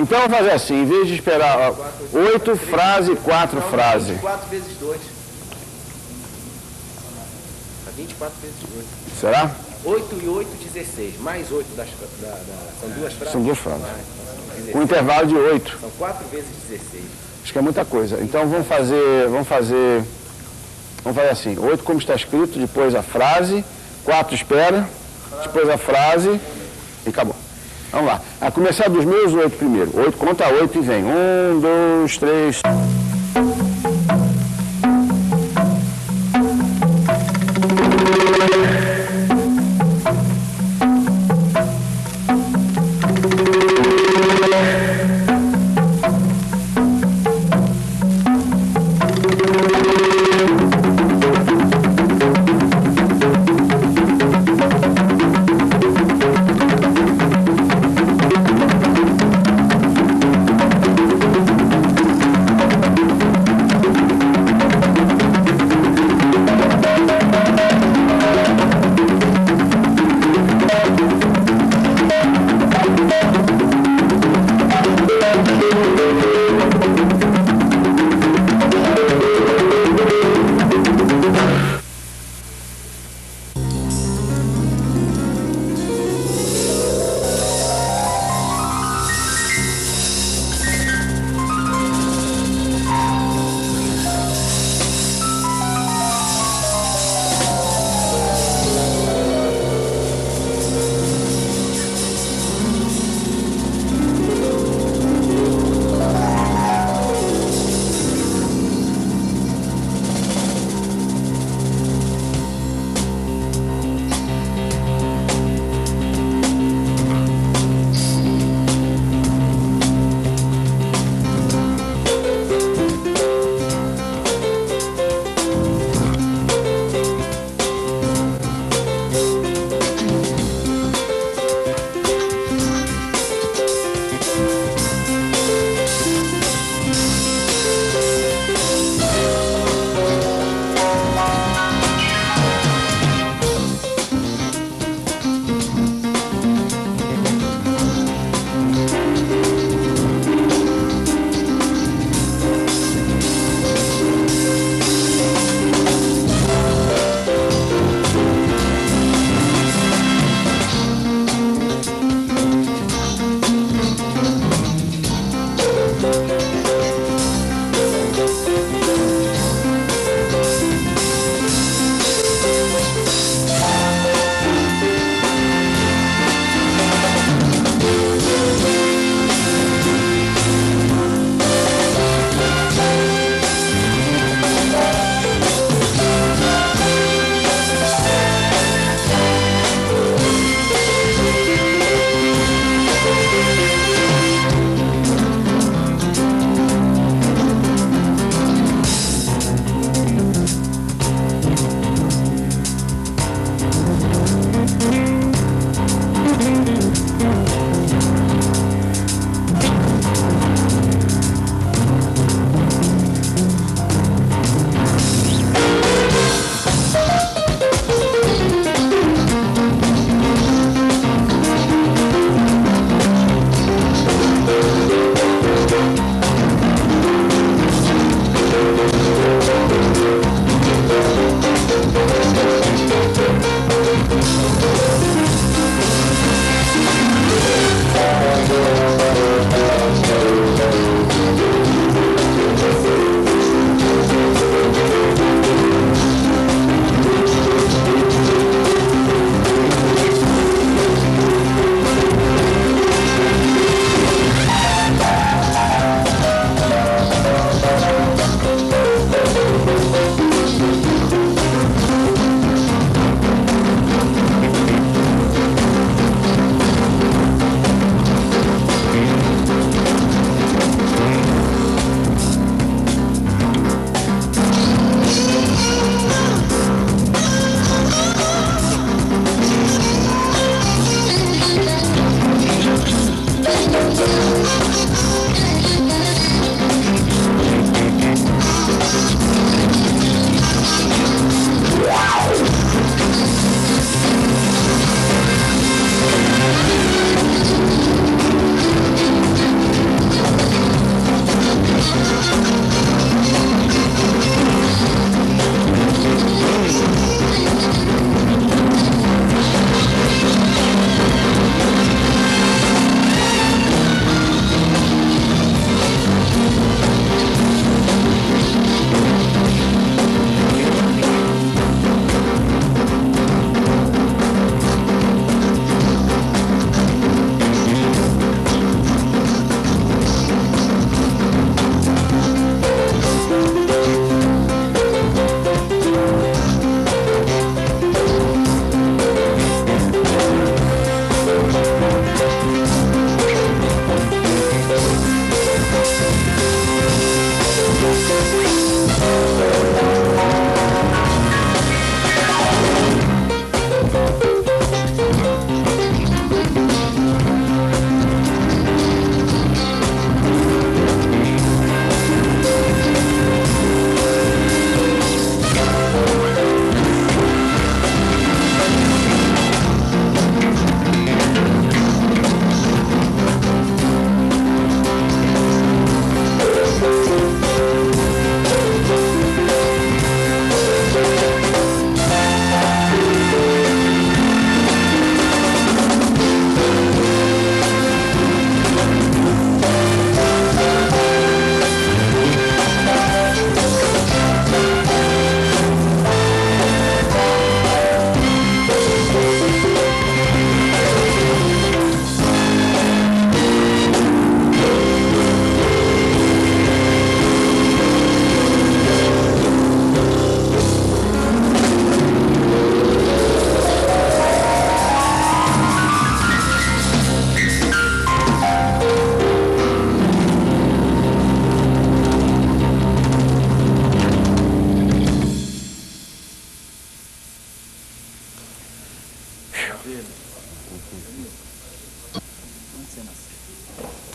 Então, vamos fazer assim, em vez de esperar 8 frases, 4 frases. 24 vezes 2. 24 vezes 8. Será? 8 e 8, 16. Mais 8 são duas frases? São 2 frases. Um intervalo de 8. São 4 vezes 16. Acho que é muita coisa. Então, vamos fazer assim. 8 como está escrito, depois a frase, 4 espera, depois a frase e acabou. Vamos lá. A começar dos meus 8 primeiro. 8, conta 8 e vem. 1, 2, 3...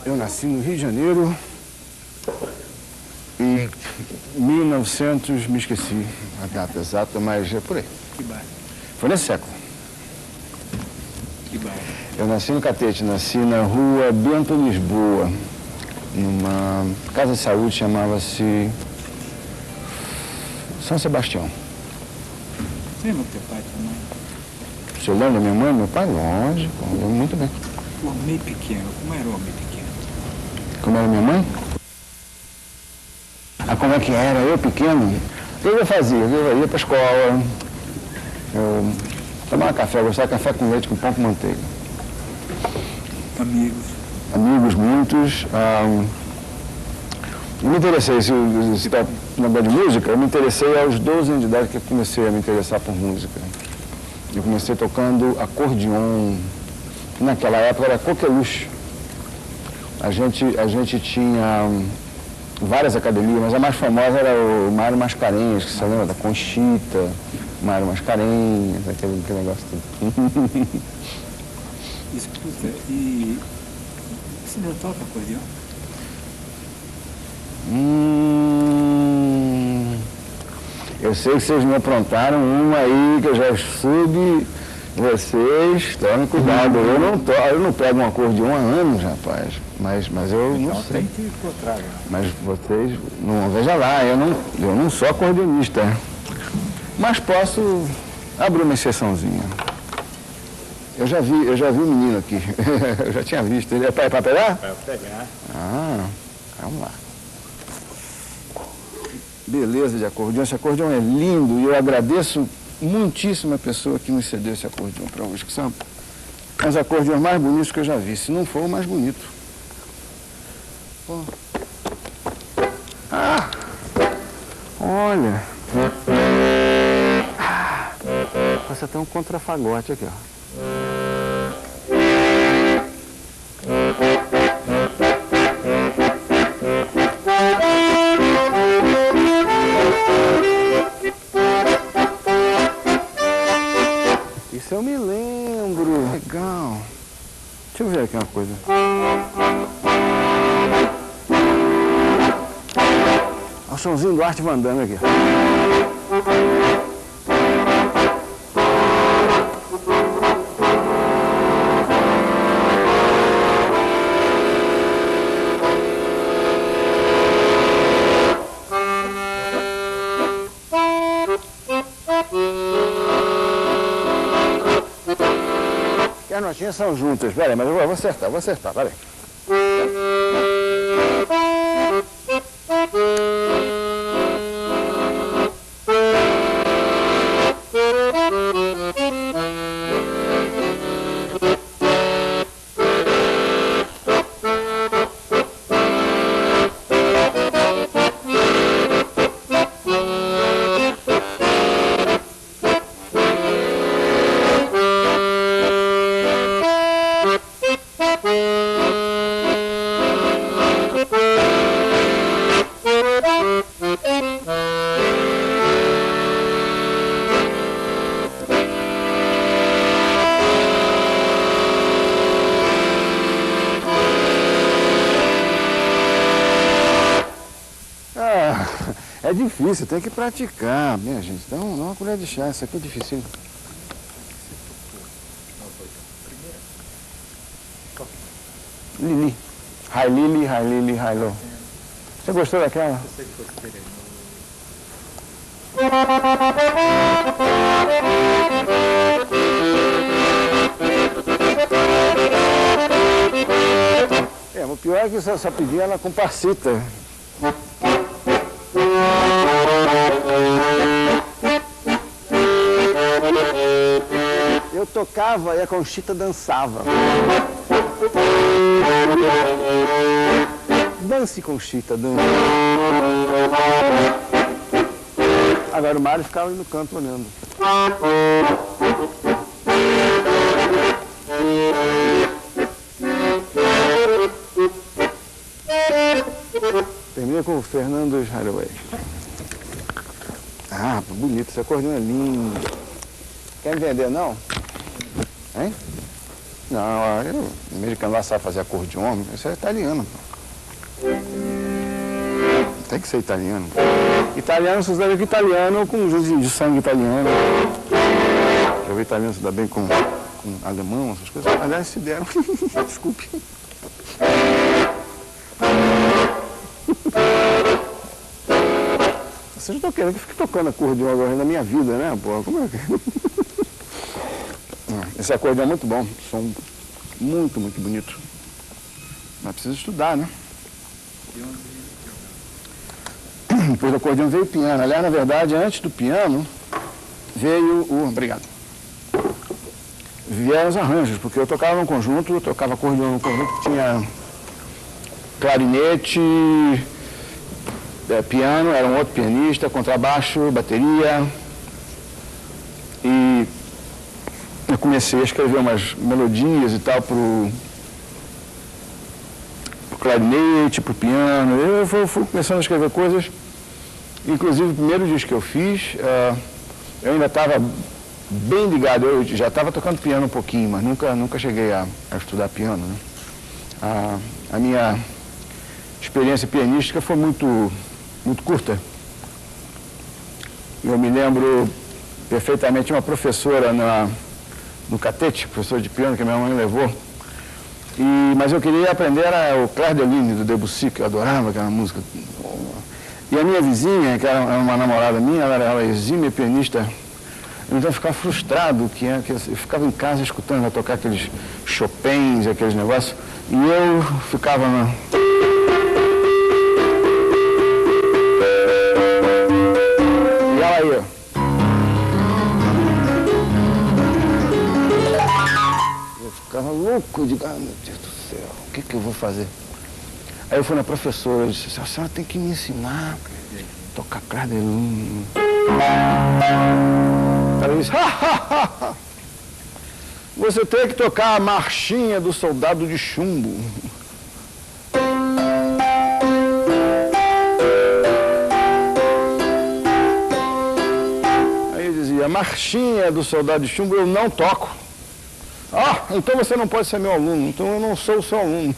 Eu nasci no Rio de Janeiro e 1900, me esqueci a data exata, mas é por aí. Que bairro? Foi nesse século. Que bairro? Eu nasci no Catete, nasci na rua Bento Lisboa, numa casa de saúde, chamava-se São Sebastião. Você lembra do teu pai e tua mãe? Você lembra minha mãe e meu pai? Lógico, eu lembro muito bem. O homem pequeno, como era o homem pequeno? Como era minha mãe? Ah, como é que era? Eu pequeno? O que eu fazia? Eu ia para a escola, eu tomava café, eu gostava de café com leite, com pão com manteiga. Amigos? Amigos muitos. Eu me interessei, se está na de música, eu me interessei aos 12 anos de idade que eu comecei a me interessar por música. Eu comecei tocando acordeon. Naquela época era coqueluche. A gente tinha várias academias, mas a mais famosa era o Mário Mascarenhas, que você lembra da Conchita, Mário Mascarenhas, aquele negócio todo. Escuta, e você não toca acordeão? Eu sei que vocês me aprontaram uma aí que eu já soube. Vocês tomem cuidado. Eu não pego um acordeão há anos, rapaz. Mas eu não sei. Tem que encontrar. Mas vocês, não, veja lá, eu não sou acordeonista. Mas posso abrir uma exceçãozinha. Eu já vi um menino aqui. Eu já tinha visto. Ele é para pegar? Para pegar. Ah, vamos lá. Beleza de acordeão. Esse acordeão é lindo e eu agradeço muitíssimo a pessoa que nos cedeu esse acordeão para hoje, que são os acordeões mais bonitos que eu já vi, se não for o mais bonito. Pô. Ah! Olha! Você tem um contrafagote aqui, ó. Isso eu me lembro. Legal. Deixa eu ver aqui uma coisa. Olha o somzinho do Arte Van Damme aqui. As notinhas são juntas, peraí, mas eu vou acertar, peraí. É difícil, tem que praticar, minha gente. Dá uma colher de chá, isso aqui é difícil. Lili. Hi Lili, hi Lili, hi Lo. Você gostou daquela? O pior é que você só pedia ela com passita. Eu tocava e a Conchita dançava. Dance, Conchita, dance. Agora o Mário ficava ali no canto olhando. Terminei com o Fernando Haraway. Ah, bonito, esse acordeão é lindo. Quer vender, não? Hein? Não, eu, americano lá sabe fazer acordeon, isso é italiano. Tem que ser italiano. Italiano, você sabe que italiano com juiz de sangue italiano. Eu vi italiano se dá bem com alemão, essas coisas. Aliás, se deram. Desculpe. Vocês estão querendo que eu fique tocando acordeon agora na minha vida, né, pô? Como é que... Esse acordeon é muito bom, som muito, muito bonito. Mas precisa estudar, né? Depois do acordeon veio o piano. Aliás, na verdade, antes do piano, veio o... Obrigado. Vieram os arranjos, porque eu tocava num conjunto, eu tocava acordeon num conjunto que tinha clarinete, piano, era um outro pianista, contrabaixo, bateria. E eu comecei a escrever umas melodias e tal pro clarinete, pro piano. Eu fui começando a escrever coisas. Inclusive, o primeiro disco que eu fiz, eu ainda estava bem ligado. Eu já estava tocando piano um pouquinho, mas nunca cheguei a estudar piano, né? A minha experiência pianística foi muito curta. Eu me lembro perfeitamente de uma professora no Catete, professora de piano que a minha mãe levou. Mas eu queria aprender o Clair de Lune, do Debussy, que eu adorava aquela música. E a minha vizinha, que era uma namorada minha, ela era exímia pianista. Então eu ficava frustrado, que eu ficava em casa escutando ela tocar aqueles Chopins, aqueles negócios, e eu ficava E ela ia. Eu ficava louco, de meu Deus do céu, o que eu vou fazer? Aí eu fui na professora, eu disse, a senhora tem que me ensinar a tocar Clair de Lune. Ela disse, você tem que tocar a marchinha do soldado de chumbo. Aí eu dizia, a marchinha do soldado de chumbo eu não toco. Então você não pode ser meu aluno, então eu não sou o seu aluno.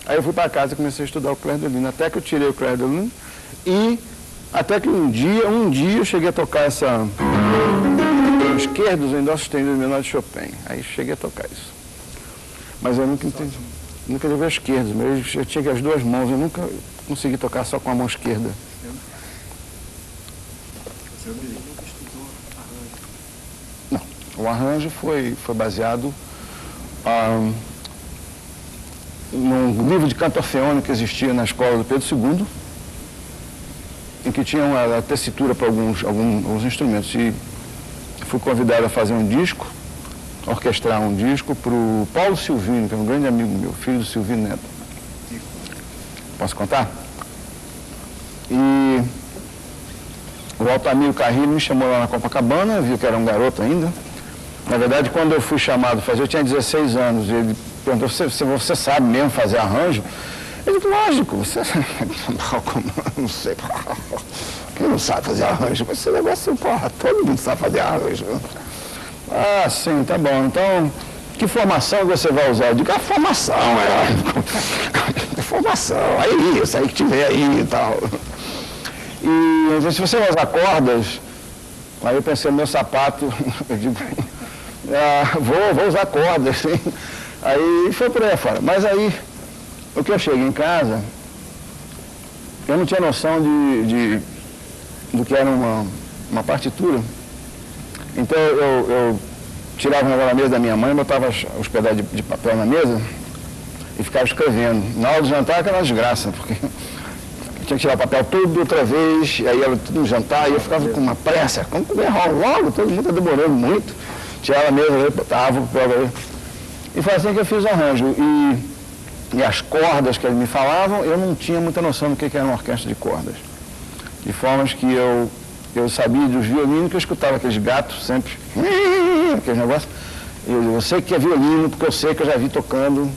Aí eu fui para casa e comecei a estudar o Clair de Lune, até que eu tirei o Clair de Lune e até que um dia eu cheguei a tocar esquerdos em dó sustenido menor de Chopin. Aí cheguei a tocar isso. Mas eu nunca entendi, nunca levei esquerdos, mas eu tinha as duas mãos, eu nunca consegui tocar só com a mão esquerda. Você nunca estudou arranjo? Não, o arranjo foi baseado num livro de canto orfeônico que existia na escola do Pedro II, em que tinha uma tessitura para alguns instrumentos. E fui convidado a fazer um disco, orquestrar um disco para o Paulo Silvino, que é um grande amigo meu, filho do Silvino Neto. Posso contar? E o Altamiro Carrilho me chamou lá na Copacabana, viu que era um garoto ainda. Na verdade, quando eu fui chamado a fazer, eu tinha 16 anos, e ele perguntou, você sabe mesmo fazer arranjo? Eu digo, lógico, você não sei, quem não sabe fazer arranjo? Mas esse negócio, porra, todo mundo sabe fazer arranjo. Sim, tá bom, então, que formação você vai usar? Eu digo, a formação, formação, aí, isso aí que tiver aí e tal. E se você vai usar cordas, aí eu pensei no meu sapato, eu digo, vou usar cordas, sim. Aí foi por aí fora. Mas aí, o que eu cheguei em casa, eu não tinha noção do que era uma partitura. Então eu tirava o negócio da mesa da minha mãe, botava os pedaços de papel na mesa e ficava escrevendo. Na hora do jantar, aquela desgraça, porque eu tinha que tirar o papel tudo outra vez, e aí era tudo no jantar, e eu ficava com uma pressa, como comer logo, todo mundo está demorando muito. Tirava a mesa, botava o papel ali. E foi assim que eu fiz o arranjo. E as cordas que eles me falavam, eu não tinha muita noção do que era uma orquestra de cordas. De formas que eu sabia dos violinos, que eu escutava aqueles gatos sempre, aqueles negócios. Eu sei que é violino, porque eu sei que eu já vi tocando.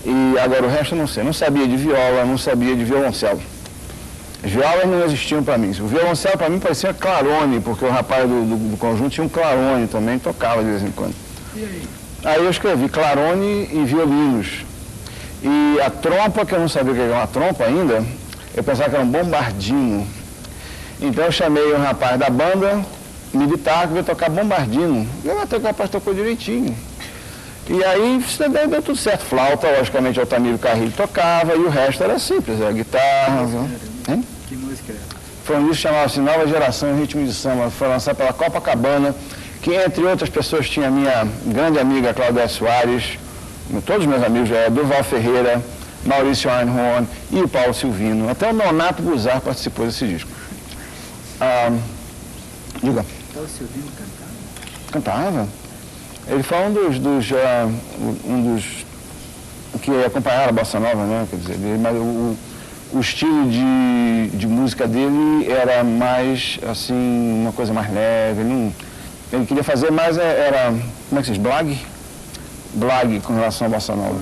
E agora o resto eu não sei. Não sabia de viola, não sabia de violoncelo. As violas não existiam para mim. O violoncelo para mim parecia clarone, porque o rapaz do conjunto tinha um clarone também, tocava de vez em quando. E aí? Aí eu escrevi clarone e violinos. E a trompa, que eu não sabia o que era uma trompa ainda, eu pensava que era um bombardino. Então eu chamei um rapaz da banda militar que veio tocar bombardino. Eu até que o rapaz tocou direitinho. E aí deu tudo certo. Flauta, logicamente, Altamiro Carrilho tocava, e o resto era simples, era guitarra. Hein? Que música era? Foi um disco que chamava-se Nova Geração em Ritmo de Samba. Foi lançado pela Copacabana, que entre outras pessoas tinha a minha grande amiga Claudete Soares, todos os meus amigos, Durval Ferreira, Maurício Einhorn e o Paulo Silvino. Até o Nonato Guzar participou desse disco. Diga. Paulo Silvino cantava? Cantava. Ele foi um dos que acompanharam a Bossa Nova, né? Quer dizer, mas o estilo de música dele era mais, assim, uma coisa mais leve. Ele queria fazer mais, era, como é que se diz, blague com relação à Bossa Nova.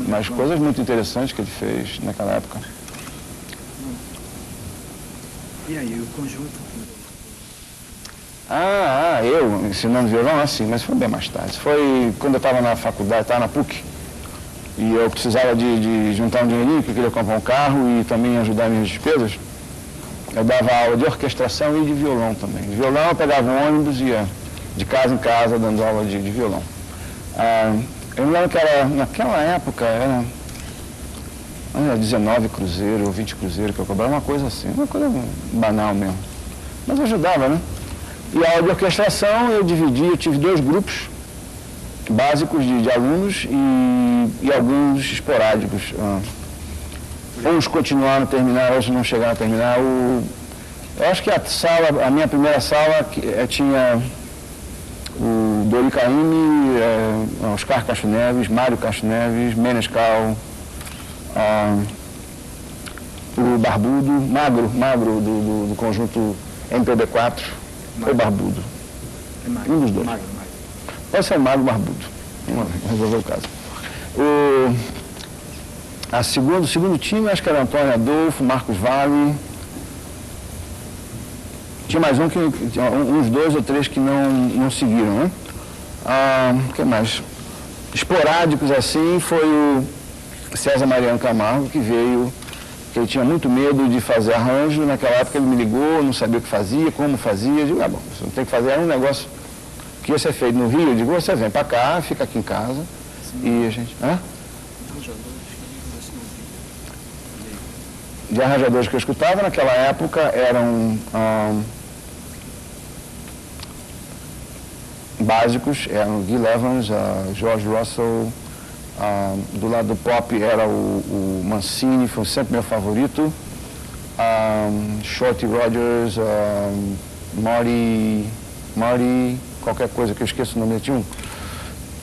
Mas coisas muito interessantes que ele fez naquela época. E aí, o conjunto? Eu ensinando violão, assim, mas foi bem mais tarde. Foi quando eu estava na faculdade, estava na PUC, e eu precisava de juntar um dinheirinho, porque eu queria comprar um carro e também ajudar minhas despesas. Eu dava aula de orquestração e de violão também. De violão eu pegava um ônibus e ia de casa em casa dando aula de violão. Eu me lembro que naquela época era 19 cruzeiro ou 20 cruzeiro que eu cobrava, uma coisa assim, uma coisa banal mesmo. Mas ajudava, né? E a aula de orquestração eu tive 2 grupos básicos de alunos e alguns esporádicos. Uns continuaram a terminar, outros não chegaram a terminar. Eu acho que a minha primeira sala tinha o Dori Caymmi, Oscar Castro Neves, Mário Castro Neves, Menescal, o Barbudo, Magro do conjunto MPB4, foi Barbudo. Um dos dois. Pode ser o Magro Barbudo. Resolveu o caso. O segundo time, acho que era Antônio Adolfo, Marcos Vale. Tinha mais uns 2 ou 3 que não seguiram, né? O que mais? Esporádicos assim, foi o César Mariano Camargo, que veio, que ele tinha muito medo de fazer arranjo. Naquela época ele me ligou, não sabia o que fazia, como fazia. Eu digo, bom, você não tem que fazer, era um negócio que ia ser feito no Rio. Eu digo, você vem para cá, fica aqui em casa. Sim. E a gente... De arranjadores que eu escutava naquela época eram básicos, eram Gil Evans, George Russell, do lado do pop era o Mancini, foi sempre meu favorito, Shorty Rogers, Marty, qualquer coisa que eu esqueço o nome dele,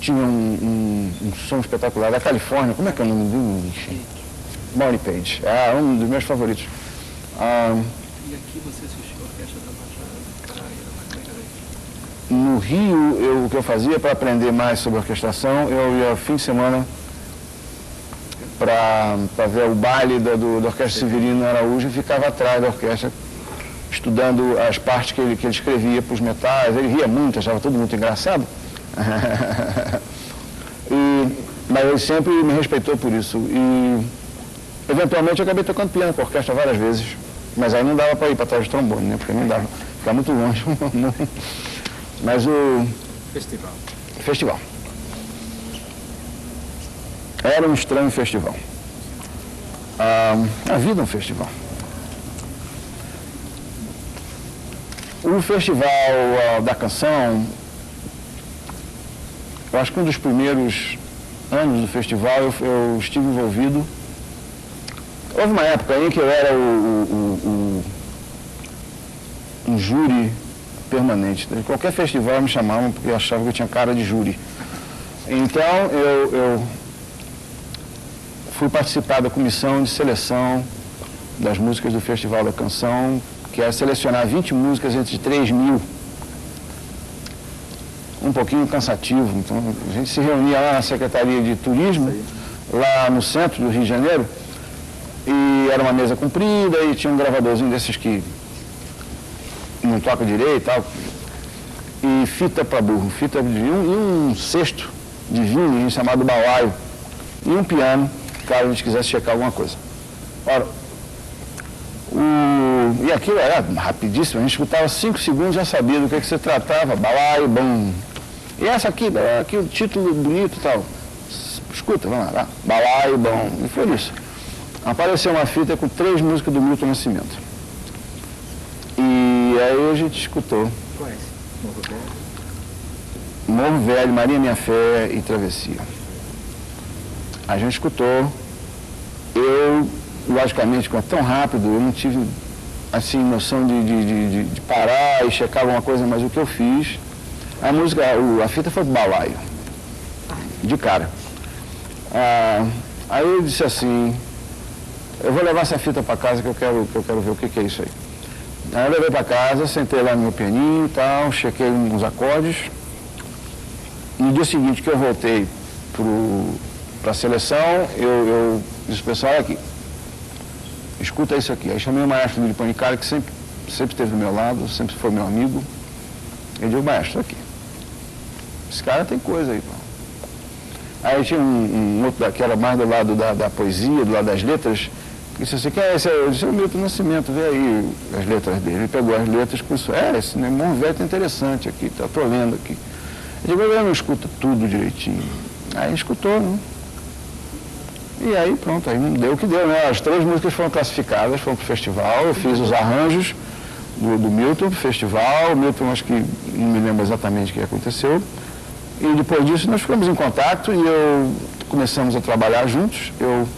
tinha um som espetacular, da Califórnia, como é que é o nome dele? Marty Page, um dos meus favoritos. E aqui você assistiu a orquestra da Baixada? No Rio, o que eu fazia para aprender mais sobre orquestração, eu ia fim de semana para ver o baile da Orquestra Severino Araújo e ficava atrás da orquestra, estudando as partes que ele escrevia para os metais. Ele ria muito, achava tudo muito engraçado. Mas ele sempre me respeitou por isso. E, eventualmente, eu acabei tocando piano com a orquestra várias vezes. Mas aí não dava para ir para trás do trombone, né? Porque não dava, ficava muito longe. Mas o... Festival. Era um estranho festival. A vida é um festival. O festival da canção, eu acho que um dos primeiros anos do festival eu estive envolvido. Houve uma época aí que eu era um júri permanente. De qualquer festival me chamavam porque achavam que eu tinha cara de júri. Então eu fui participar da comissão de seleção das músicas do Festival da Canção, que era selecionar 20 músicas entre 3.000. Um pouquinho cansativo. Então a gente se reunia lá na Secretaria de Turismo, lá no centro do Rio de Janeiro, e era uma mesa comprida e tinha um gravadorzinho desses que não toca direito e tal. e fita para burro, fita de vinho e um cesto de vinho chamado balaio e um piano, caso a gente quisesse checar alguma coisa. Ora, e aquilo era rapidíssimo, a gente escutava 5 segundos, já sabia do que se tratava, balaio, bom. E essa aqui o título bonito e tal. Escuta, vamos lá, balaio, bom. E foi isso. Apareceu uma fita com 3 músicas do Milton Nascimento. E aí a gente escutou. Quais? Morro Velho? Morro Velho, Maria Minha Fé e Travessia. A gente escutou. Eu, logicamente, tão rápido, eu não tive, assim, noção de parar e checar alguma coisa, mas o que eu fiz, a fita foi balaio, de cara. Aí eu disse assim, eu vou levar essa fita para casa que eu quero ver o que é isso aí. Aí eu levei para casa, sentei lá no meu pianinho e tal, chequei uns acordes. No dia seguinte que eu voltei para a seleção, eu disse, pessoal, aqui, escuta isso aqui. Aí chamei o maestro de Panicari, que sempre esteve do meu lado, sempre foi meu amigo. Eu digo, maestro, aqui, esse cara tem coisa aí, pô. Aí tinha um outro que era mais do lado da poesia, do lado das letras, que disse assim, quem é esse? Eu disse, é o Milton Nascimento, vê aí as letras dele. Ele pegou as letras com isso, esse Morro Velho tá interessante aqui, tô lendo aqui. Eu digo, eu não escuto tudo direitinho. Aí escutou, né? E aí pronto, aí deu o que deu, né? As 3 músicas foram classificadas, foram pro festival, eu fiz os arranjos do Milton pro festival, o Milton acho que não me lembro exatamente o que aconteceu. E depois disso nós ficamos em contato e começamos a trabalhar juntos. Eu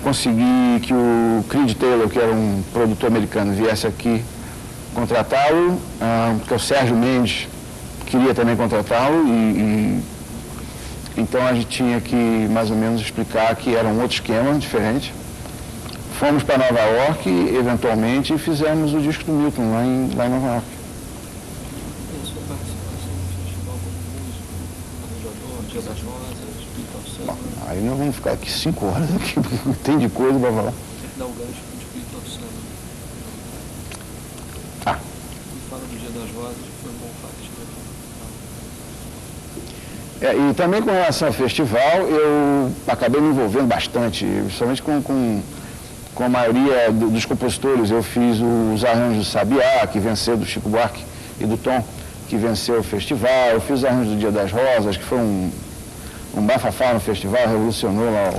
consegui que o Creed Taylor, que era um produtor americano, viesse aqui contratá-lo, porque o Sérgio Mendes queria também contratá-lo então a gente tinha que mais ou menos explicar que era um outro esquema diferente. Fomos para Nova York, eventualmente, e fizemos o disco do Milton lá em Nova York. E a sua participação no festival como músico, arranjador, Dia das Rosas, Espírito Santo? Aí nós vamos ficar aqui 5 horas, aqui, tem de coisa para falar. Tem que dar o gancho para o Espírito Santo. E fala do Dia das Rosas, que foi um bom fato. E também com relação ao festival, eu acabei me envolvendo bastante, principalmente com a maioria dos compositores. Eu fiz os arranjos do Sabiá, que venceu, do Chico Buarque e do Tom, que venceu o festival. Eu fiz os arranjos do Dia das Rosas, que foi um bafafá no festival, revolucionou lá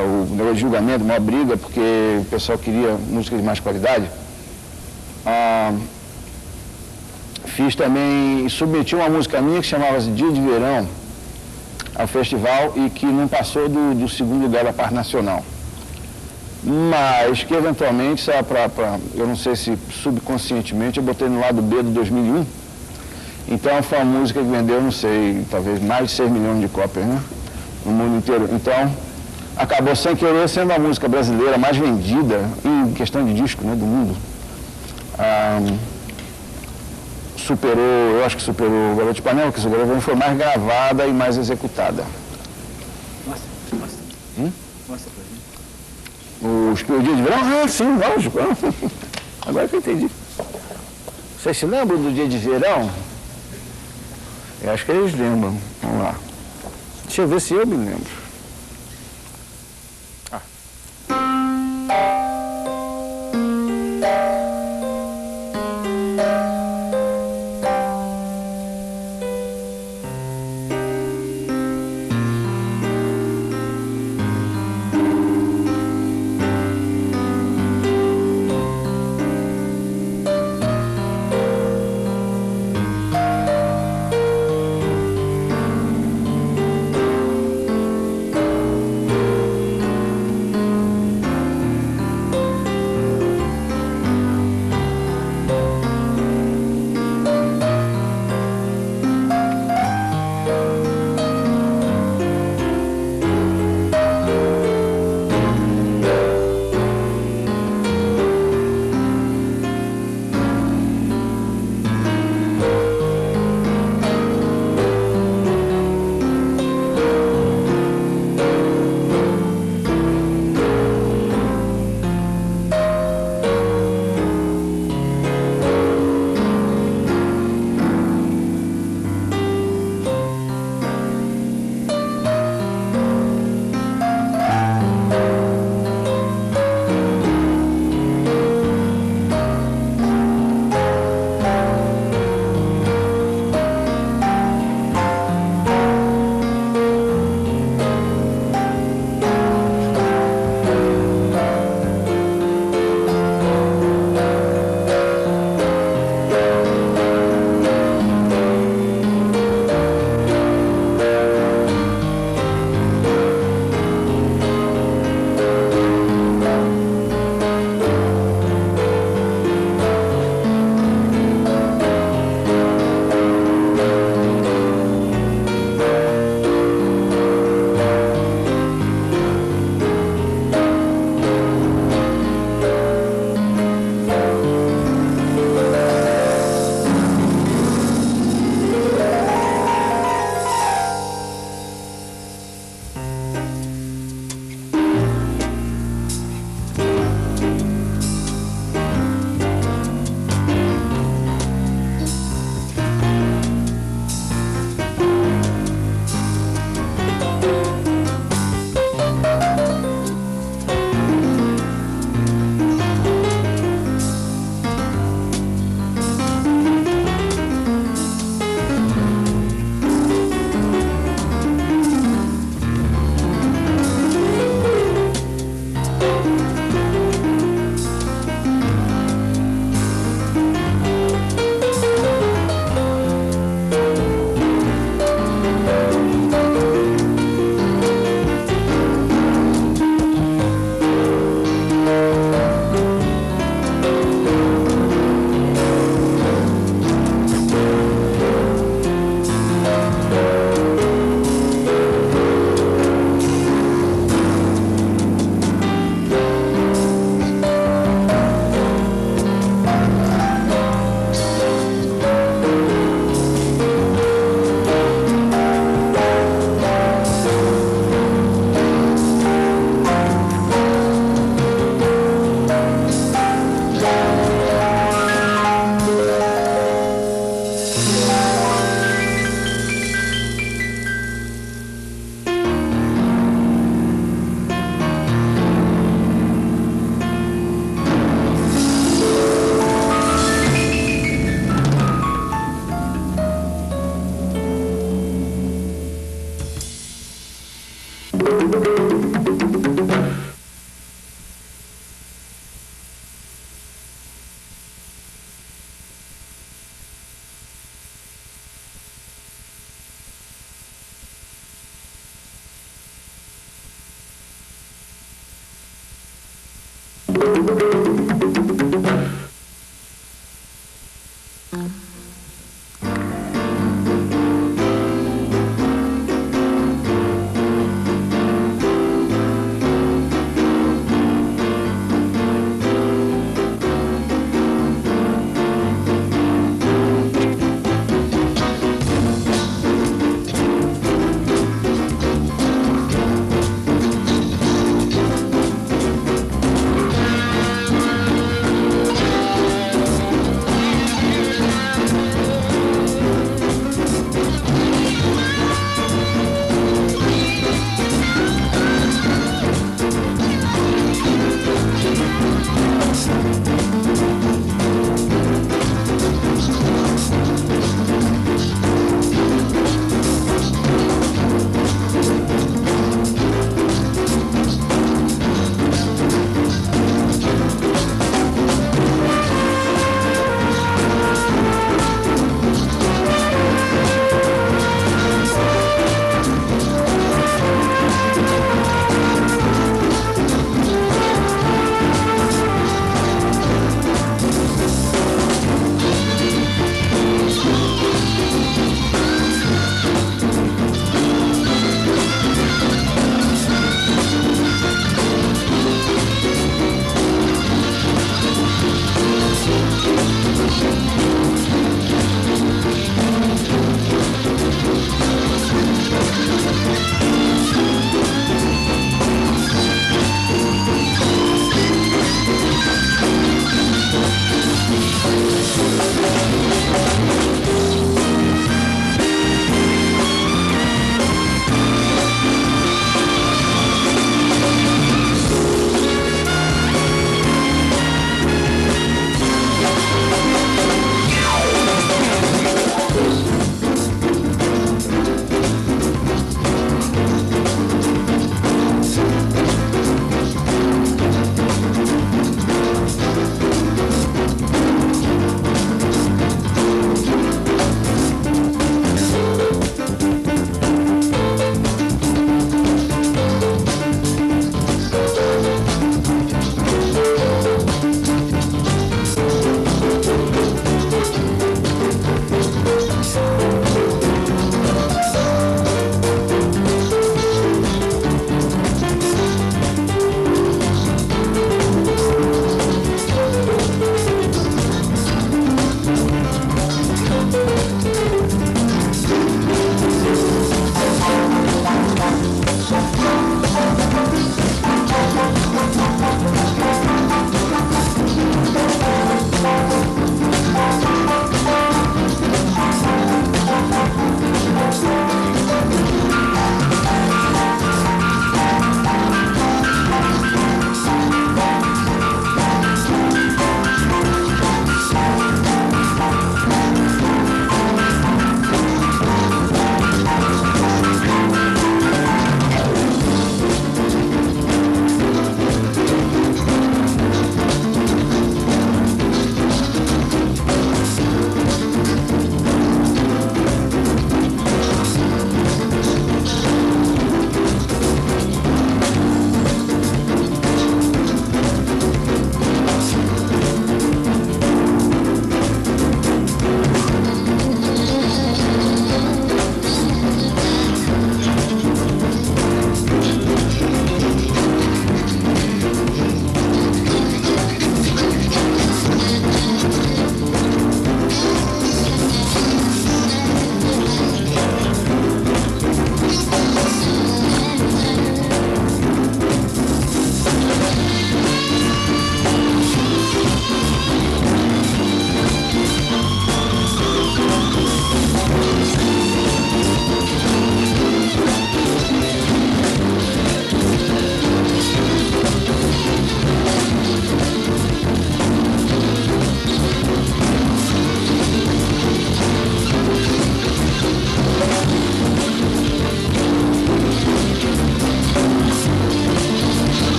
o negócio de julgamento, uma briga, porque o pessoal queria música de mais qualidade. Fiz também, submeti uma música minha que chamava-se Dia de Verão ao festival e que não passou do 2º lugar da parte nacional. Mas que eventualmente, eu não sei se subconscientemente, eu botei no lado B do 2001. Então foi uma música que vendeu, não sei, talvez mais de 6 milhões de cópias, né? No mundo inteiro. Então, acabou sem querer sendo a música brasileira mais vendida em questão de disco, né, do mundo. Eu acho que superou o Garoto de Ipanema, porque o Garoto foi mais gravada e mais executada. Mostra pra gente. O Dia de Verão? Sim, lógico. Agora que eu entendi. Vocês se lembram do Dia de Verão? Eu acho que eles lembram. Vamos lá. Deixa eu ver se eu me lembro.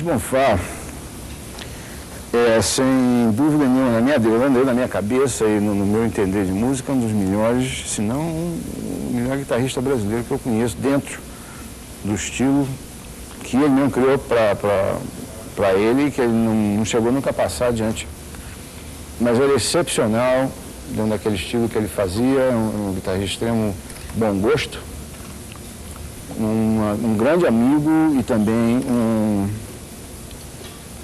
Luiz Bonfá, sem dúvida nenhuma, na minha cabeça e no meu entender de música, um dos melhores, se não o melhor guitarrista brasileiro que eu conheço, dentro do estilo que ele mesmo criou para ele, que ele não chegou nunca a passar adiante. Mas ele é excepcional, dentro daquele estilo que ele fazia, um guitarrista de extremo bom gosto, um grande amigo e também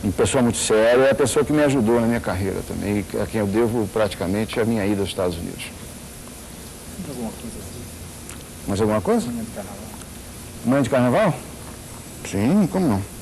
uma pessoa muito séria, é a pessoa que me ajudou na minha carreira também, a quem eu devo praticamente a minha ida aos Estados Unidos. Tem alguma coisa assim? Mais alguma coisa? Manhã de carnaval? Manhã de carnaval? Sim, como não?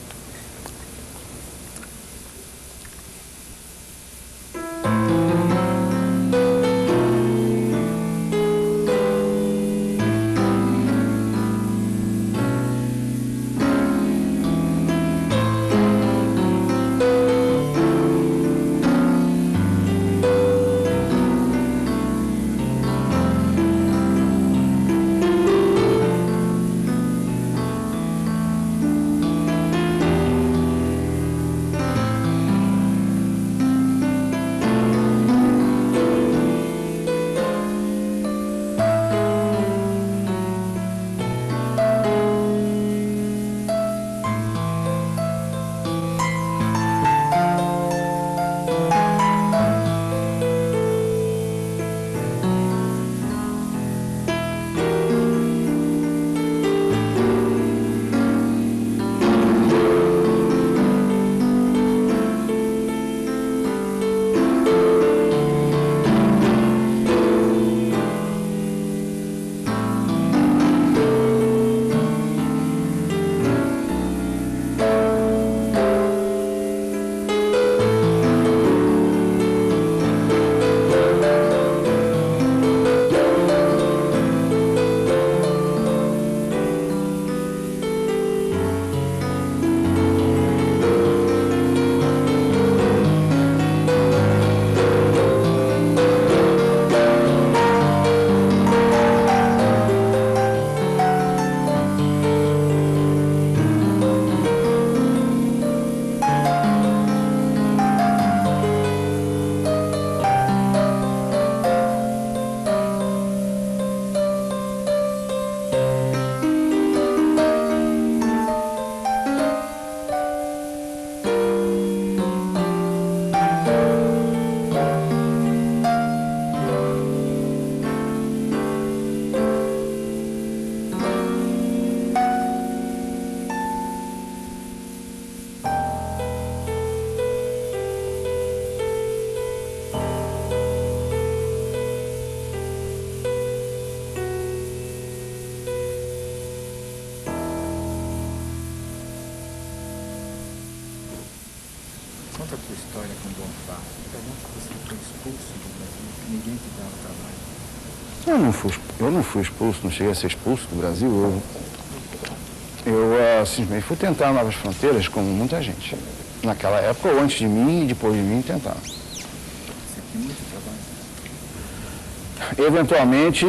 Conta a tua história com o Bonfá. Pergunta se você foi expulso do Brasil, que ninguém te dava trabalho. Eu não fui expulso, não cheguei a ser expulso do Brasil. Eu simplesmente fui tentar novas fronteiras, como muita gente. Naquela época, ou antes de mim e depois de mim, tentaram. Você tem muito trabalho? Eventualmente,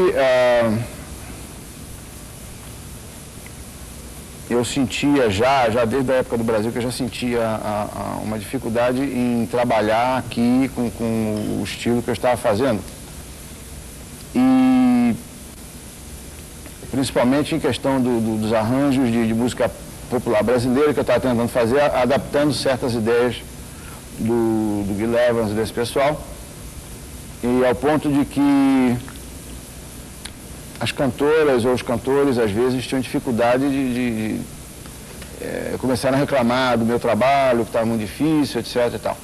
eu sentia já desde a época do Brasil, que eu já sentia uma dificuldade em trabalhar aqui com o estilo que eu estava fazendo. E principalmente em questão dos arranjos de música popular brasileira que eu estava tentando fazer, adaptando certas ideias do Gil Evans e desse pessoal. E ao ponto de que as cantoras ou os cantores, às vezes, tinham dificuldade começaram a reclamar do meu trabalho, que estava muito difícil, etc. e tal.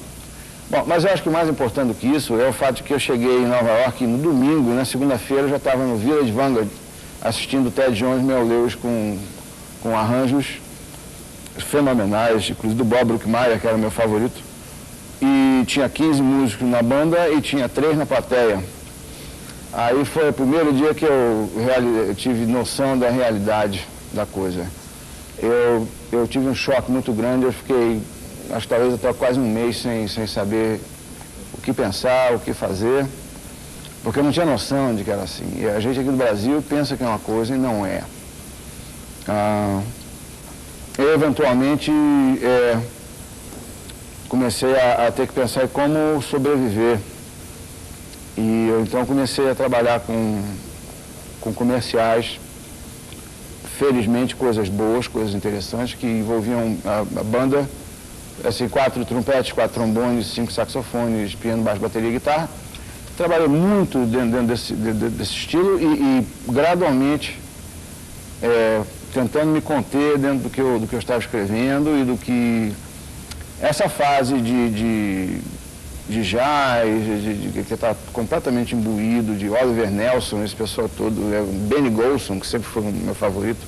Bom, mas eu acho que o mais importante do que isso é o fato de que eu cheguei em Nova York no domingo e na segunda-feira eu já estava no Village Vanguard assistindo o Ted Jones e Mel Lewis com arranjos fenomenais, inclusive do Bob Brookmeyer, que era o meu favorito. E tinha 15 músicos na banda e tinha 3 na plateia. Aí foi o primeiro dia que eu tive noção da realidade da coisa. Eu tive um choque muito grande, eu fiquei, acho que talvez até quase um mês sem saber o que pensar, o que fazer, porque eu não tinha noção de que era assim. E a gente aqui do Brasil pensa que é uma coisa e não é. eu eventualmente comecei a ter que pensar em como sobreviver. E eu então comecei a trabalhar com comerciais, felizmente coisas boas, coisas interessantes, que envolviam a banda, assim, 4 trompetes, 4 trombones, 5 saxofones, piano, baixo, bateria e guitarra. Trabalhei muito dentro desse estilo e gradualmente tentando me conter dentro do que eu estava escrevendo e do que essa fase de jazz, que está completamente imbuído, de Oliver Nelson, esse pessoal todo, Benny Golson, que sempre foi o meu favorito.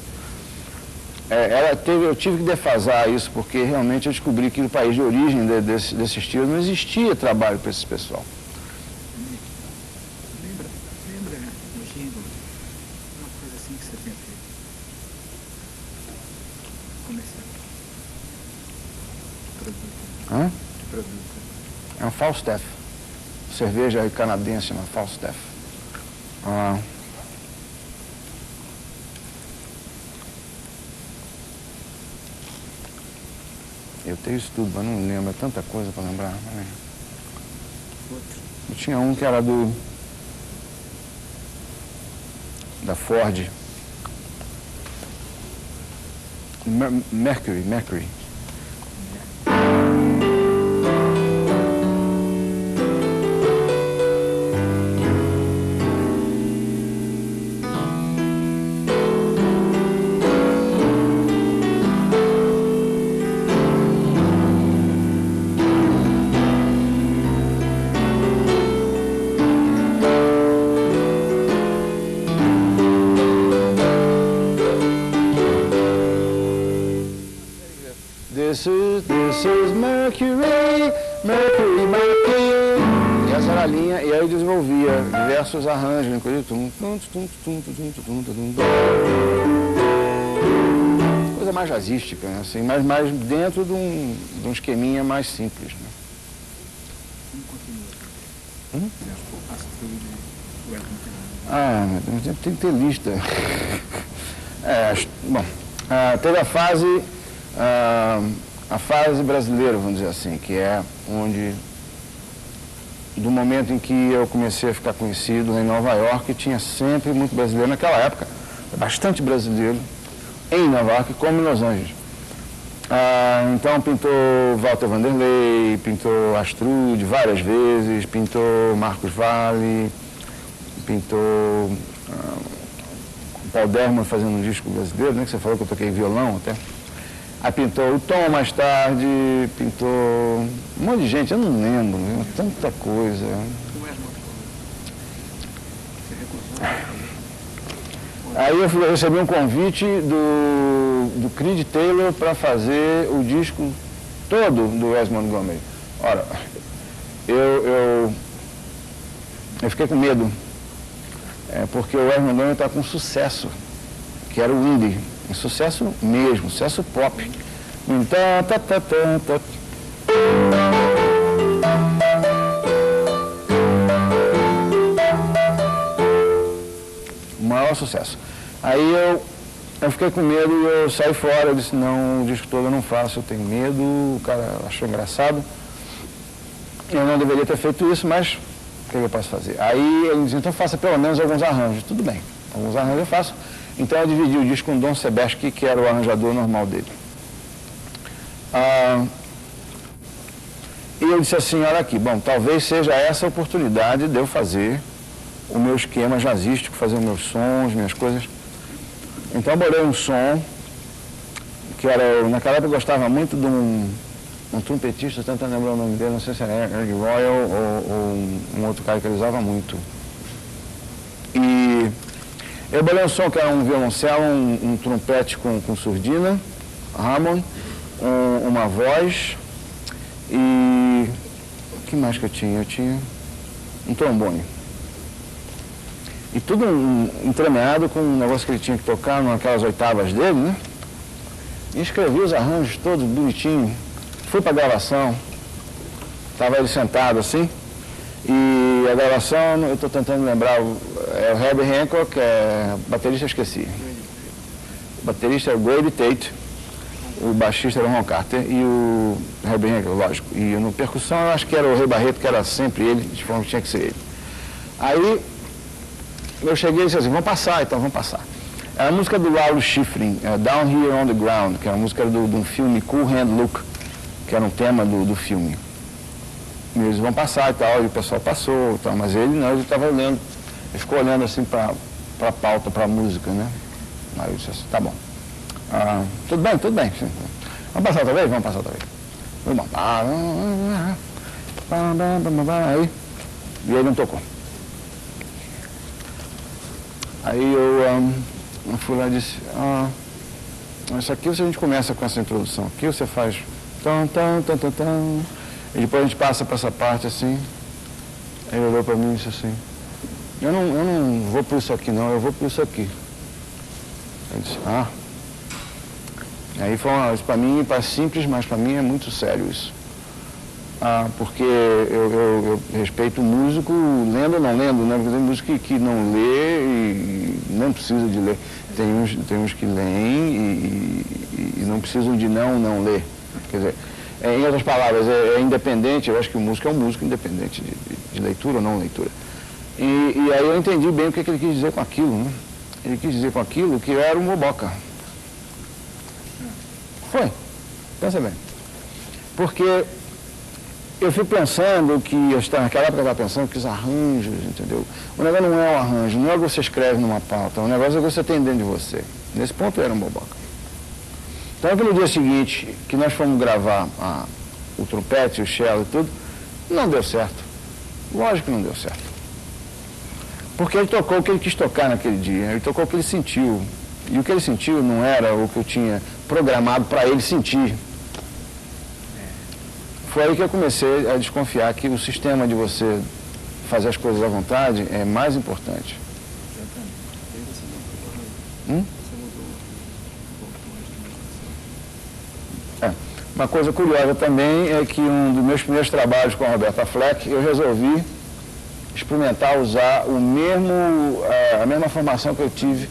Eu tive que defasar isso, porque realmente eu descobri que no país de origem desse estilo não existia trabalho para esse pessoal. Lembra no Gino, uma coisa assim que você tem feito? Comercial. Produto. Hã? Produto. É um Falstaff. Cerveja canadense, uma Falstaff. Eu tenho isso tudo, mas não lembro. É tanta coisa para lembrar. Eu tinha um que era da Ford. Mercury. This is Mercury. E essa era a linha, e aí eu desenvolvia diversos arranjos, inclusive coisa mais jazzística, né? Assim, mas mais dentro de um esqueminha mais simples, né? Meu Deus, tem que ter lista. Teve a fase brasileira, vamos dizer assim, que é onde, do momento em que eu comecei a ficar conhecido em Nova York, tinha sempre muito brasileiro. Naquela época, bastante brasileiro em Nova York, como em Los Angeles. Então pintou Walter Vanderlei, pintou Astrude várias vezes, pintou Marcos Valle, pintou Paul Derman fazendo um disco brasileiro, né, que você falou que eu toquei violão até. Aí pintou o Tom mais tarde, pintou um monte de gente, eu não lembro, tanta coisa. Aí eu recebi um convite do Creed Taylor para fazer o disco todo do Wes Montgomery. Ora, eu fiquei com medo, porque o Wes Montgomery está com sucesso, que era o indie. Um sucesso mesmo, sucesso pop. Então, o maior sucesso. Aí eu fiquei com medo e eu saí fora. Eu disse, não, o disco todo eu não faço, eu tenho medo. O cara achou engraçado. Eu não deveria ter feito isso, mas o que eu posso fazer? Aí ele disse, então faça pelo menos alguns arranjos. Tudo bem, alguns arranjos eu faço. Então eu dividi o disco com o Don Sebesky, que era o arranjador normal dele. E eu disse assim, olha aqui, bom, talvez seja essa a oportunidade de eu fazer o meu esquema jazzístico, fazer os meus sons, minhas coisas. Então eu bolei um som, que era, naquela época eu gostava muito de um trompetista, tentando lembrar o nome dele, não sei se era Erg Royal ou um outro cara que ele usava muito. E eu bolei um som que era um violoncelo, um trompete com surdina, Hammond, uma voz e... o que mais que eu tinha? Eu tinha um trombone. E tudo entremeado com um negócio que ele tinha que tocar naquelas oitavas dele, né? E escrevi os arranjos todos bonitinho. Fui para a gravação, estava ele sentado assim, e a gravação, eu estou tentando lembrar, o Herbie Hancock, baterista eu esqueci. O baterista é o Grady Tate. o baixista era o Ron Carter e o Herbie Hancock, lógico. E no percussão eu acho que era o Rei Barreto, que era sempre ele, de forma que tinha que ser ele. Aí eu cheguei e disse assim, vamos passar, então vamos passar. Era a música do Raul Schifrin, Down Here on the Ground, que é uma música de um filme Cool Hand Luke, que era um tema do filme. E eles vão passar e tal, e o pessoal passou e tal, mas ele não, ele estava olhando, ele ficou olhando assim para a pauta, para a música, né? Aí eu disse assim, tá bom. Tudo bem, tudo bem. Vamos passar outra vez? Vamos passar outra vez. Vamos. Aí, e ele não tocou. Aí eu fui lá e disse, isso aqui a gente começa com essa introdução. Aqui você faz tão, tão, tão, tão, tão. E depois a gente passa para essa parte assim. Aí ele olhou para mim e disse assim, eu não vou por isso aqui não, eu vou por isso aqui. Eu disse, Aí foi isso para mim, simples, mas para mim é muito sério isso. Porque eu respeito o músico, lendo ou não lendo, né? Porque tem músico que não lê e não precisa de ler. Tem uns que leem e não precisam de não ler. Quer dizer, em outras palavras, é independente, eu acho que o músico é um músico independente de leitura ou não leitura. E aí eu entendi bem o que ele quis dizer com aquilo, né? Ele quis dizer com aquilo que eu era um boboca. Foi. Pensa bem. Porque eu fui pensando que, naquela época eu estava pensando que os arranjos, entendeu? O negócio não é um arranjo, não é o que você escreve numa pauta, o negócio é o que você tem dentro de você. Nesse ponto eu era um boboca. Então, no dia seguinte, que nós fomos gravar o trompete, o cello e tudo, não deu certo. Lógico que não deu certo. Porque ele tocou o que ele quis tocar naquele dia, ele tocou o que ele sentiu. E o que ele sentiu não era o que eu tinha programado para ele sentir. Foi aí que eu comecei a desconfiar que o sistema de você fazer as coisas à vontade é mais importante. Uma coisa curiosa também é que um dos meus primeiros trabalhos com a Roberta Fleck, eu resolvi experimentar usar a mesma formação que eu tive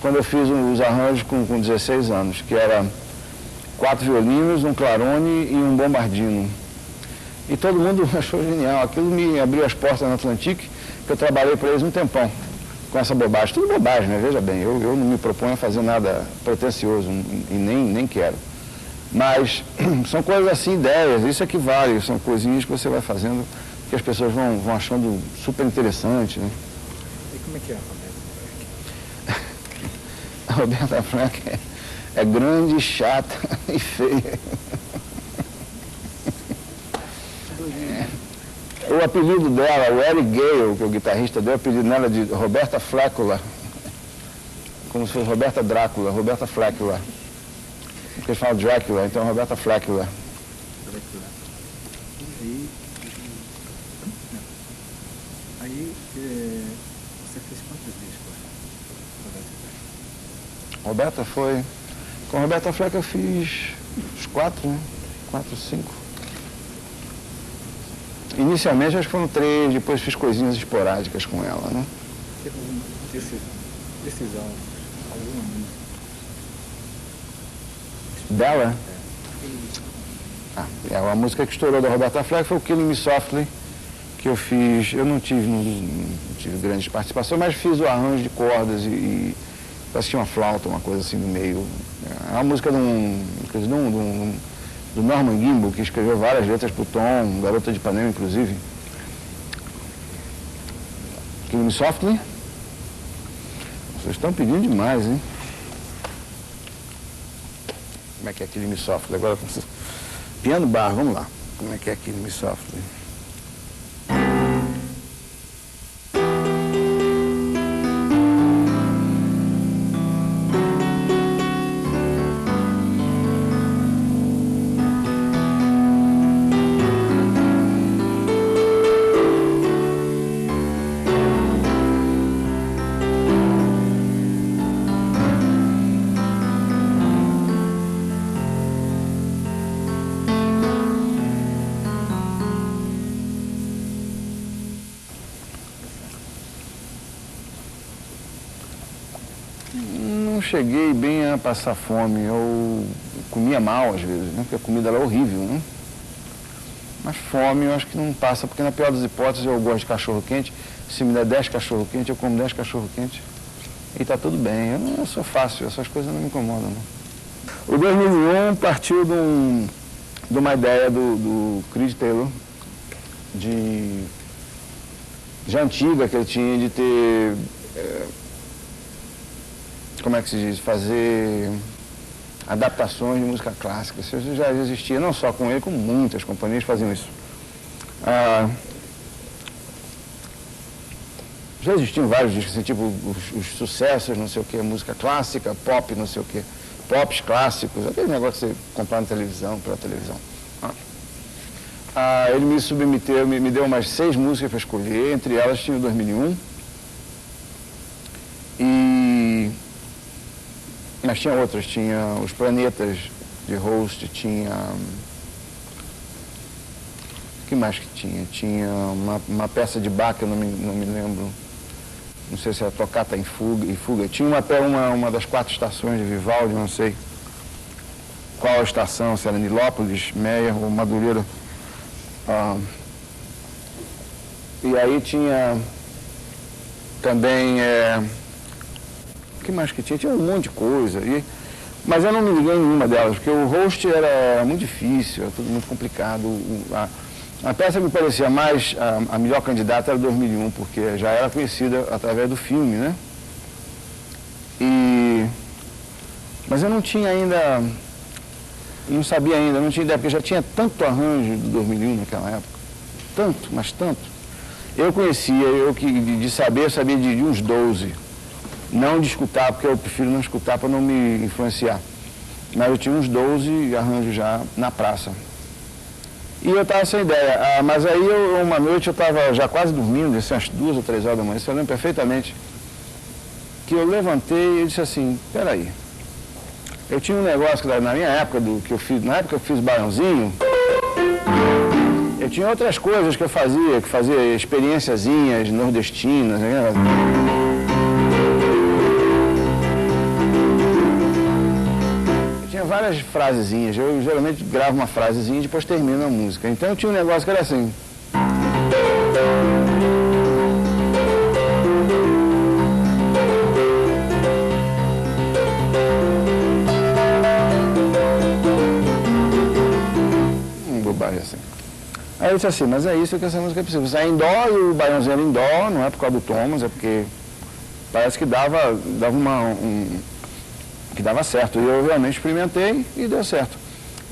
quando eu fiz os arranjos com 16 anos, que era 4 violinos, um clarone e um bombardino. E todo mundo achou genial. Aquilo me abriu as portas na Atlantique, que eu trabalhei para eles um tempão com essa bobagem. Tudo bobagem, né? Veja bem, eu não me proponho a fazer nada pretensioso e nem quero. Mas são coisas assim, ideias, isso é que vale, são coisinhas que você vai fazendo que as pessoas vão achando super interessante, né? E como é que é a Roberta Fleck é grande, chata e feia. O apelido dela, o Eric Gale, que é o guitarrista, deu o apelido nela de Roberta Fleckula. Como se fosse Roberta Drácula, Roberta Fleckula. Porque eles falam Drácula, então Roberta Fleckula. Aí, você fez quantas vezes com a Roberta foi... Com a Roberta Fleck eu fiz uns 4, né? 4, 5. Inicialmente acho que foram 3, depois fiz coisinhas esporádicas com ela, né? Teve alguma decisão, alguma música? Dela? A música que estourou da Roberta Fleck foi o Killing Me Softly, que eu fiz. Eu não tive grandes participações, mas fiz o arranjo de cordas e parece que tinha uma flauta, uma coisa assim no meio. É uma música do Norman Gimbel, que escreveu várias letras pro Tom, Garota de Ipanema, inclusive. Killing Me Softly? Vocês estão pedindo demais, hein? Como é que é Killing Me Softly? Agora, piano bar, vamos lá. Como é que é Killing Me Softly? Cheguei bem a passar fome. Eu comia mal às vezes, né? Porque a comida era horrível, né? Mas fome eu acho que não passa, porque na pior das hipóteses eu gosto de cachorro-quente. Se me der 10 cachorro-quente, eu como 10 cachorro-quente e está tudo bem. Eu sou fácil, essas coisas não me incomodam, não. O 2001 partiu de uma ideia do Creed Taylor, já antiga, que ele tinha de ter, como é que se diz, fazer adaptações de música clássica. Isso já existia, não só com ele, como muitas companhias faziam isso. Já existiam vários discos, assim, tipo os sucessos, não sei o que, música clássica, pop, não sei o que, pops clássicos, aquele negócio que você comprar na televisão, pela televisão. Ele me submeteu, me deu umas 6 músicas para escolher, entre elas tinha o 2001. Mas tinha outras, tinha Os Planetas de Host, tinha... O que mais que tinha? Tinha uma peça de Bach, eu não me lembro, não sei se era Toccata em Fuga. Tinha uma das 4 estações de Vivaldi, não sei qual a estação, se era Nilópolis, Meyer ou Madureira. E aí tinha também, o que mais que tinha? Tinha um monte de coisa, mas eu não me liguei em nenhuma delas, porque o host era muito difícil, era tudo muito complicado. A peça que me parecia mais a melhor candidata era 2001, porque já era conhecida através do filme, né? Mas eu não tinha ainda... Não sabia ainda, não tinha ideia, porque já tinha tanto arranjo do 2001 naquela época. Tanto, mas tanto. Eu conhecia, de saber, eu sabia de uns 12. Não de escutar, porque eu prefiro não escutar para não me influenciar. Mas eu tinha uns 12 arranjos já na praça. E eu estava sem ideia. Mas aí, uma noite, eu estava já quase dormindo, assim, às 2 ou 3 horas da manhã, isso eu lembro perfeitamente, que eu levantei e disse assim, peraí. Eu tinha um negócio que na minha época, na época que eu fiz Barãozinho, eu tinha outras coisas que eu fazia experiênciazinhas nordestinas, né? Eu tinha várias frasezinhas, eu geralmente gravo uma frasezinha e depois termino a música. Então eu tinha um negócio que era assim. Assim. Aí eu disse assim, mas é isso que essa música precisa. Você é em dó e o Baiãozinho era em dó, não é por causa do Thomas, é porque parece que dava que dava certo. E eu realmente experimentei e deu certo.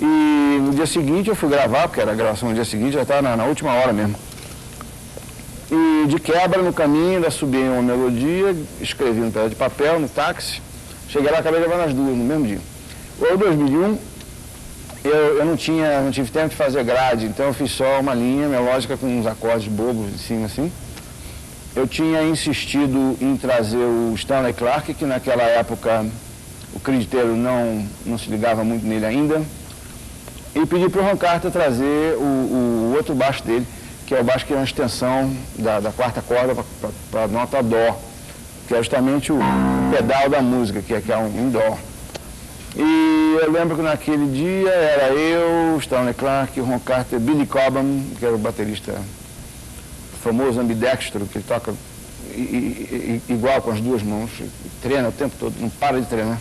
E no dia seguinte eu fui gravar, porque era a gravação no dia seguinte, já estava na última hora mesmo. E de quebra no caminho, ainda subi uma melodia, escrevi um pedaço de papel no táxi, cheguei lá e acabei gravando as 2 no mesmo dia. O 2001, eu não tive tempo de fazer grade, então eu fiz só uma linha melódica com uns acordes bobos em cima, assim. Eu tinha insistido em trazer o Stanley Clarke, que naquela época o Creed Taylor não se ligava muito nele ainda, e pedi para o Ron Carter trazer o outro baixo dele, que é o baixo que é uma extensão da 4ª corda para a nota Dó, que é justamente o pedal da música, que é um Dó. E eu lembro que naquele dia era eu, Stanley Clarke, Ron Carter, Billy Cobham, que era o baterista famoso, ambidextro, que ele toca igual com as 2 mãos, treina o tempo todo, não para de treinar.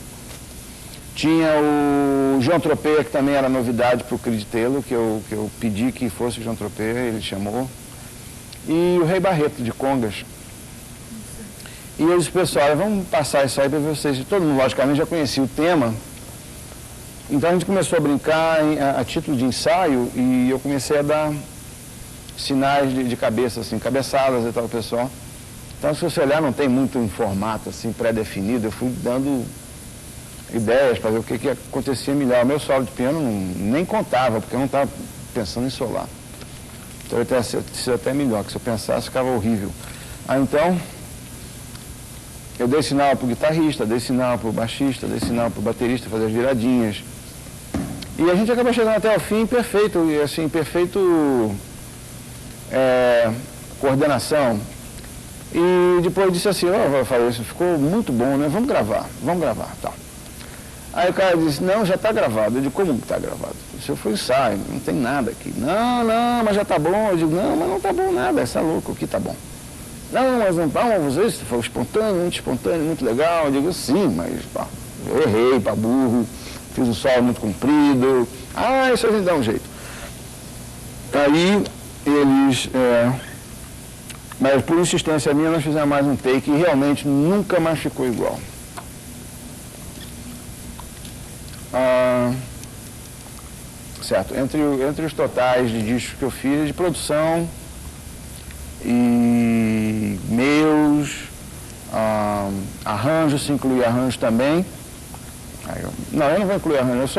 Tinha o Jean Tropea, que também era novidade para o Creed Taylor, que eu pedi que fosse o Jean Tropea, ele chamou. E o Rei Barreto, de congas. E eu disse, pessoal, vamos passar isso aí para vocês. Todo mundo, logicamente, já conhecia o tema. Então a gente começou a brincar a título de ensaio e eu comecei a dar sinais de cabeça, assim, cabeçadas e tal, pessoal. Então, se você olhar, não tem muito um formato assim pré-definido. Eu fui dando ideias para ver o que acontecia melhor. O meu solo de piano nem contava, porque eu não estava pensando em solar. Então eu teria sido até melhor, que se eu pensasse ficava horrível. Então, eu dei sinal para o guitarrista, dei sinal para o baixista, dei sinal para o baterista fazer as viradinhas. E a gente acabou chegando até o fim perfeito, e assim, coordenação. E depois disse assim, eu falei, isso ficou muito bom, né? Vamos gravar, tal. Aí o cara disse, não, já está gravado. Eu digo, como está gravado? Isso foi ensaio, não tem nada aqui. Não, mas já está bom. Eu digo, não, mas não está bom nada, você é louco, aqui está bom. Não, mas não está, mas isso foi espontâneo, muito legal. Eu digo, sim, mas pá, eu errei para burro, fiz o solo muito comprido. Isso a gente dá um jeito. Aí eles, mas por insistência minha, nós fizemos mais um take e realmente nunca mais ficou igual. Certo, entre os totais de discos que eu fiz, de produção e meus, arranjos, se incluir arranjos também. Eu não vou incluir arranjos,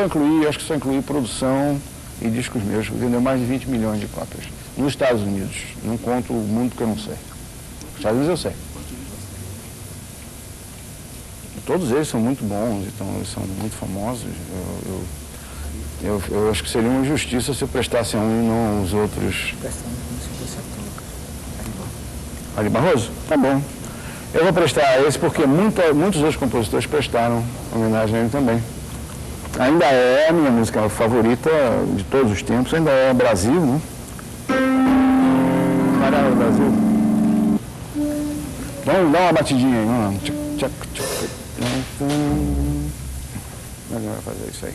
acho que só incluí produção e discos meus, vendeu mais de 20 milhões de cópias. Nos Estados Unidos, não conto o mundo que eu não sei. Nos Estados Unidos eu sei. Todos eles são muito bons, então eles são muito famosos. Eu acho que seria uma injustiça se eu prestasse a um e não aos outros. Ali Barroso? Tá bom. Eu vou prestar a esse porque muitos outros compositores prestaram homenagem a ele também. Ainda é a minha música favorita de todos os tempos, ainda é Brasil, né? Parada do Brasil. Vamos dar uma batidinha aí, vamos lá. Agora fazer isso aí.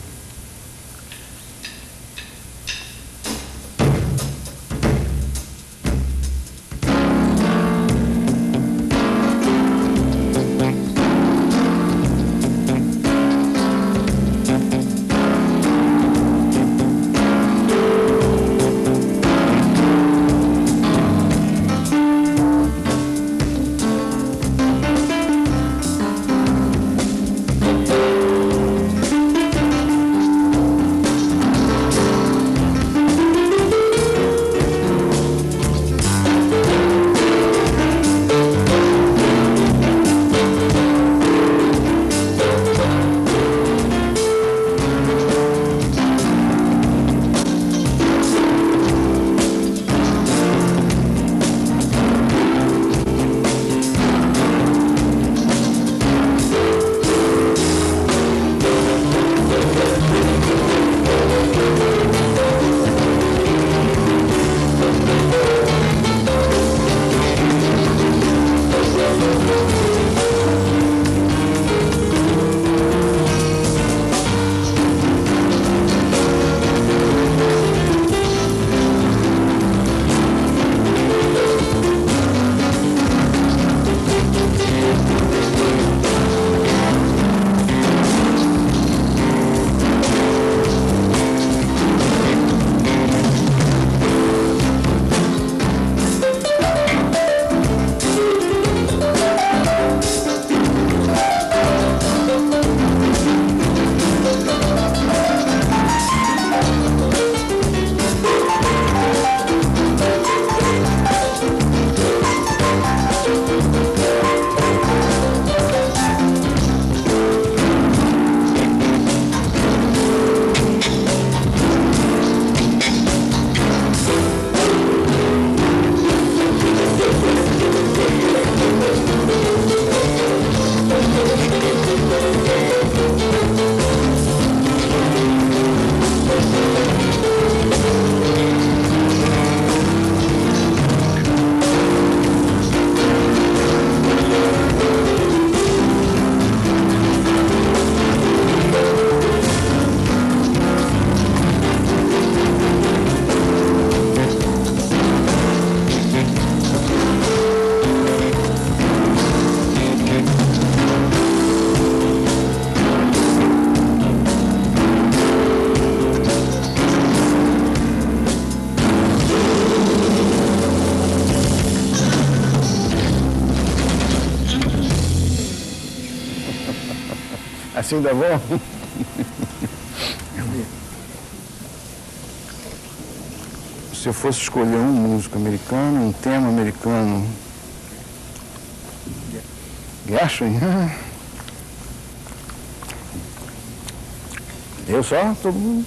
Assim dá bom? Se eu fosse escolher um músico americano, um tema americano... Gershwin? Eu só? Todo mundo?